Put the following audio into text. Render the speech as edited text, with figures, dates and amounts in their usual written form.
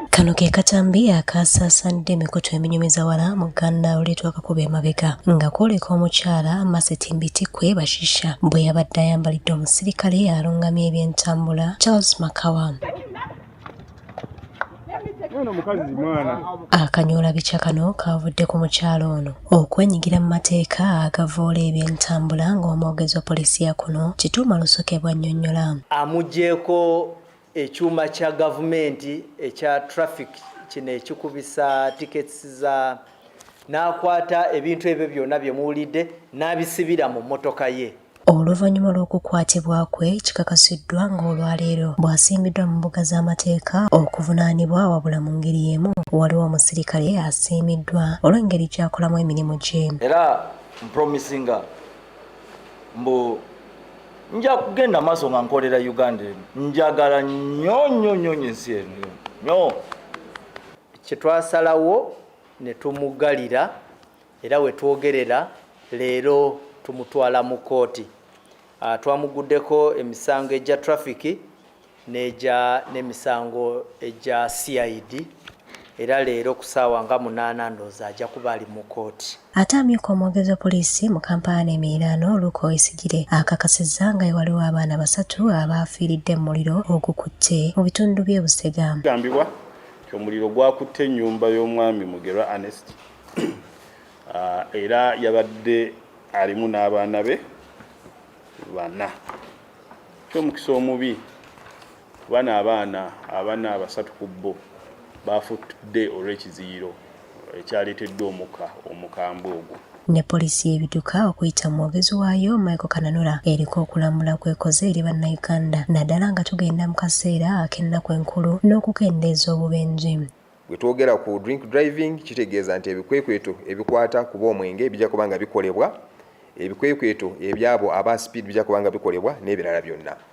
Kano ke katambi akasaasadde emikutu eminyumiza wala mu Uganda oleetwa akakube emabega nga kwoleka omukyala Mercy Timbitwire Bashisha bwe yabadde ayambalidde omusirikale alungamya ebyentambula Charles Makawa. Akanyoola bica kano kavudde ku mukyala ono okwenyigira mu mateeka agavoola ebyentambula ng'omwogezi wa poliisi yakuno Kituuma Rusoke bw'annyonnyola. Amuggyeko ekyuma kya gavumenti ekya traffic kino ekikubisa tickets za n'akwata ebintu ebyo byonna bye muwulidde n'abisibira mu mmotoka ye. Oluvannyuma lw'okukwatibwa kwe kikakasiddwa ng'olwaleero bwasimbiddwa mu mbuga z'amateeka okuvunaanibwa wabula mu ngeri y'emu waliwo omusirikale asiimiddwa olw'engeri gy'akolamu emirimu gye. Era mpromisinga mbu nja kugenda maaso nga nkolera Uganda njagala nnyo ensi eno nnyo. Kyetwasalawo ne tumugalira era we twogerera leero tumutwala mu kkooti. Twamuguddeko emisango egya traffic n'emisango egya CID era leero ku ssaawa nga 8 ndowooza ajja kuba ali mu kkooti. Ate amyuka omwogezi wa poliisi mu kampala emiriraano Oysigire akakasinza nga waliwo abaana 3 abaafiiridde mu muliro ogukutte mu bitundu by'e Busega. Gambibwa omuliro gwakutte ennyumba y'omwami Mugerwa Ernest era yabadde alimu n'abaana be 4. Ky'omukisa omubi bana abaana 3 ku bo baafudde olw'ekiziiro ekyaleeteddwa omukambwe ogwo. Ne poliisi y'ebidduka okuyita mwogezi waayo kananura eriko okulambula kwekoze eri bannayuganda naddala nga tugenda mu kaseera ak'ennaku enkulu n'okukendeeza obubenje. Bwe twogera ku drink driving kitegeeza nti ebikwekweto ebikwata ku b'omwenge bijja kuba nga bikolebwa, ebikwekweto ebyabo aba speed bijja kuba nga bikolebwa n'ebirala byonna.